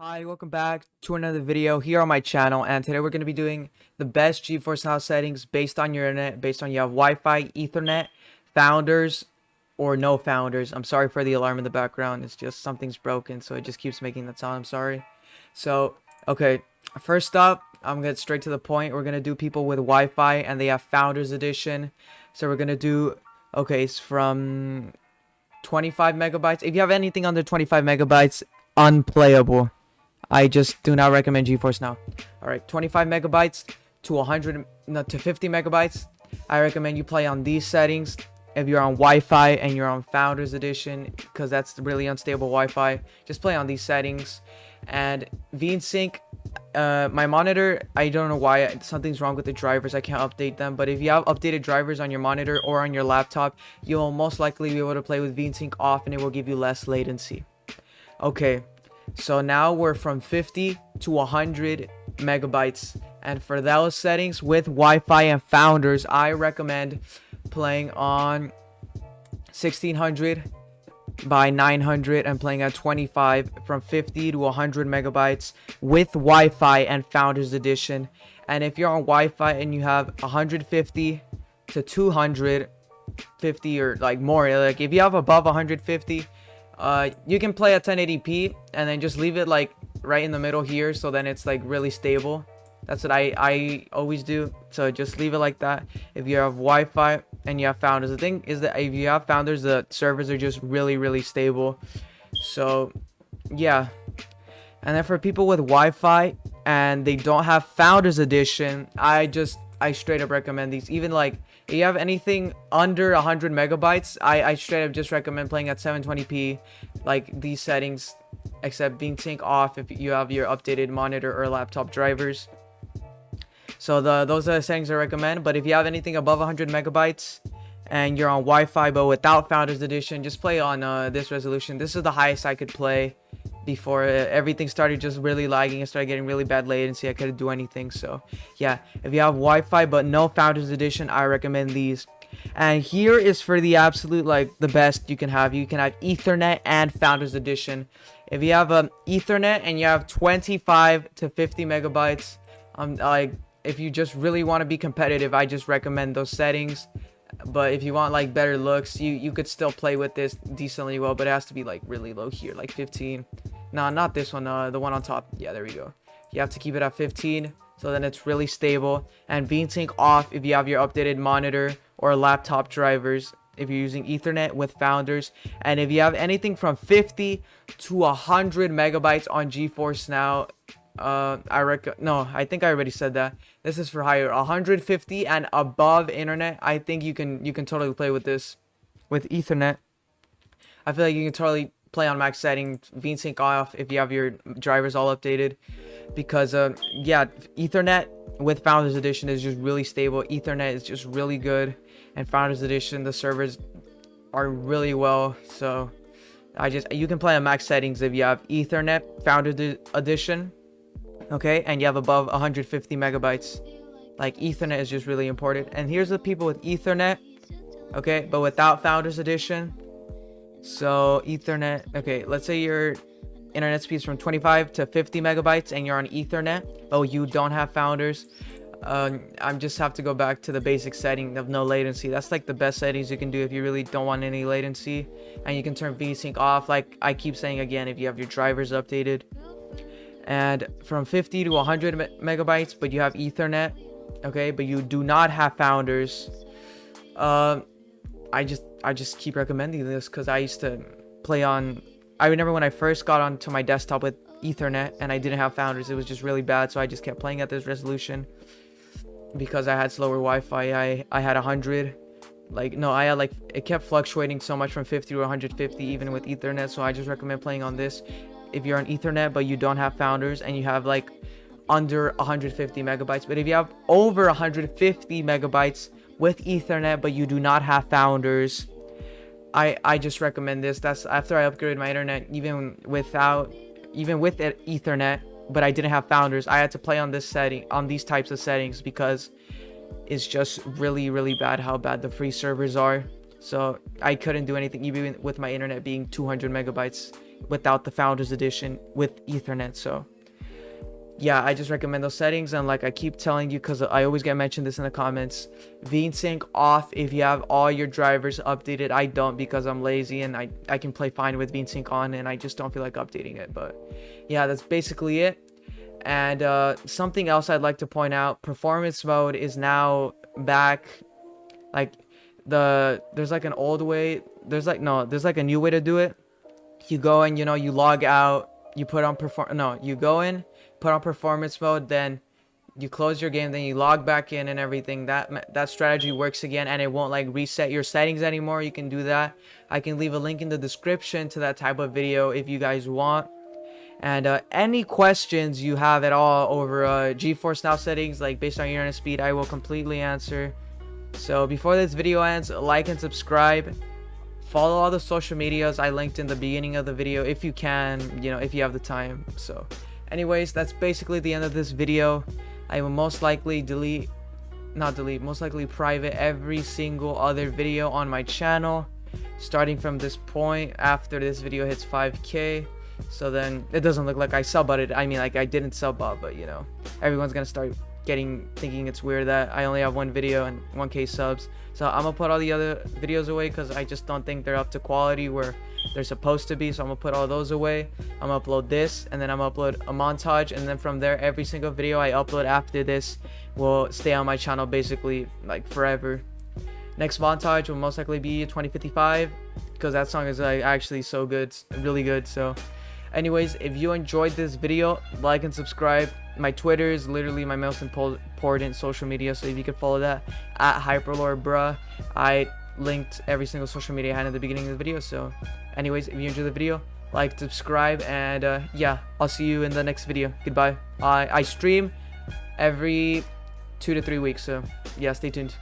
Hi, welcome back to another video here on my channel, and today we're going to be doing the best Geforce Now settings based on your internet, based on you have Wi-Fi, Ethernet, founders, or no founders. I'm sorry for the alarm in the background. It's just something's broken, so it just keeps making that sound. I'm sorry. So, okay, first up, I'm going to get straight to the point. We're going to do people with Wi-Fi, and they have Founders Edition. So we're going to do, okay, it's from 25 megabytes. If you have anything under 25 megabytes, unplayable. I just do not recommend Geforce Now. Alright, 25 megabytes to 100, no, to 50 megabytes. I recommend you play on these settings. If you're on Wi-Fi and you're on Founders Edition, because that's really unstable Wi-Fi, just play on these settings. And Vynsc, my monitor, I don't know why, something's wrong with the drivers. I can't update them. But if you have updated drivers on your monitor or on your laptop, you'll most likely be able to play with Vynsc off, and it will give you less latency. Okay. So now we're from 50 to 100 megabytes, and for those settings with Wi-Fi and Founders, I recommend playing on 1600 by 900 and playing at 25 from 50 to 100 megabytes with Wi-Fi and Founders Edition. And if you're on Wi-Fi and you have 150 to 250 or like more, like if you have above 150, you can play at 1080p and then just leave it like right in the middle here, so then it's like really stable. That's what I always do. So just leave it like that. If you have Wi-Fi and you have Founders, the thing is that if you have Founders, the servers are just really stable. So yeah. And then for people with Wi-Fi and they don't have Founders Edition, I straight up recommend these. Even like if you have anything under 100 megabytes, I straight up just recommend playing at 720p, like these settings, except Vynsc off if you have your updated monitor or laptop drivers. So those are the settings I recommend. But if you have anything above 100 megabytes and you're on Wi-Fi but without Founders Edition, just play on this resolution. This is the highest I could play before everything started just really lagging and started getting really bad latency. I couldn't do anything. So yeah, if you have Wi-Fi but no Founders Edition, I recommend these. And here is for the absolute, like, the best you can have. You can have Ethernet and Founders Edition. If you have Ethernet and you have 25 to 50 megabytes, like, if you just really want to be competitive, I just recommend those settings. But if you want like better looks, you could still play with this decently well, but it has to be like really low here, like 15. No, not this one, the one on top. Yeah, there we go. You have to keep it at 15, so then it's really stable. And Vynsc off if you have your updated monitor or laptop drivers, if you're using Ethernet with Founders. And if you have anything from 50 to 100 megabytes on Geforce Now, I think I already said that. This is for higher, 150 and above internet. I think you can totally play with this with Ethernet. I feel like you can totally play on max setting, Vynsc off if you have your drivers all updated, because yeah, Ethernet with Founders Edition is just really stable. Ethernet is just really good, and Founders Edition, the servers are really well. So you can play on max settings if you have Ethernet, Founders Edition, okay, and you have above 150 megabytes. Like, Ethernet is just really important. And here's the people with Ethernet, okay, but without Founders Edition. So Ethernet, okay, let's say your internet speeds from 25 to 50 megabytes and you're on Ethernet, but you don't have Founders. I just have to go back to the basic setting of no latency. That's like the best settings you can do if you really don't want any latency. And you can turn Vynsc off, like I keep saying again, if you have your drivers updated. And from 50 to 100 megabytes, but you have Ethernet, okay, but you do not have Founders. I just keep recommending this because I used to play on. I remember when I first got onto my desktop with Ethernet and I didn't have Founders, it was just really bad. So I just kept playing at this resolution because I had slower Wi-Fi. I had 100. Like, no, I had like, it kept fluctuating so much from 50 to 150 even with Ethernet. So I just recommend playing on this if you're on Ethernet but you don't have Founders and you have like under 150 megabytes. But if you have over 150 megabytes with Ethernet but you do not have Founders, I just recommend this. That's after I upgraded my internet, even with Ethernet, but I didn't have Founders. I had to play on this setting, on these types of settings, because it's just really bad how bad the free servers are. So I couldn't do anything even with my internet being 200 megabytes. without the Founders Edition with Ethernet. So yeah, I just recommend those settings. And like I keep telling you, because I always get mentioned this in the comments, Vynsc off if you have all your drivers updated. I don't, because I'm lazy, and I can play fine with Vynsc on, and I just don't feel like updating it. But yeah, that's basically it. And something else I'd like to point out, performance mode is now back. Like there's like an old way, there's like a new way to do it. You go in, you log out, you put on you go in, put on performance mode, then you close your game, then you log back in and everything. That strategy works again, and it won't like reset your settings anymore. You can do that. I can leave a link in the description to that type of video if you guys want. And any questions you have at all over Geforce Now settings, like based on your internet speed, I will completely answer. So before this video ends, like and subscribe. Follow all the social medias I linked in the beginning of the video if you can, if you have the time. So anyways, that's basically the end of this video. I will most likely most likely private every single other video on my channel starting from this point after this video hits 5K. So then it doesn't look like I subbutted. I mean, like I didn't sub up, but everyone's gonna start thinking it's weird that I only have one video and 1K subs. So I'm gonna put all the other videos away because I just don't think they're up to quality where they're supposed to be. So I'm gonna put all those away. I'm gonna upload this, and then I'm gonna upload a montage, and then from there every single video I upload after this will stay on my channel basically like forever. Next montage will most likely be 2055 because that song is like actually so good, really good. So anyways, if you enjoyed this video, like and subscribe. My Twitter is literally my most important social media, so if you could follow that at HyperLore bruh. I linked every single social media I had in the beginning of the video. So anyways, if you enjoyed the video, like, subscribe, and yeah, I'll see you in the next video. Goodbye. I stream every 2 to 3 weeks, so yeah, stay tuned.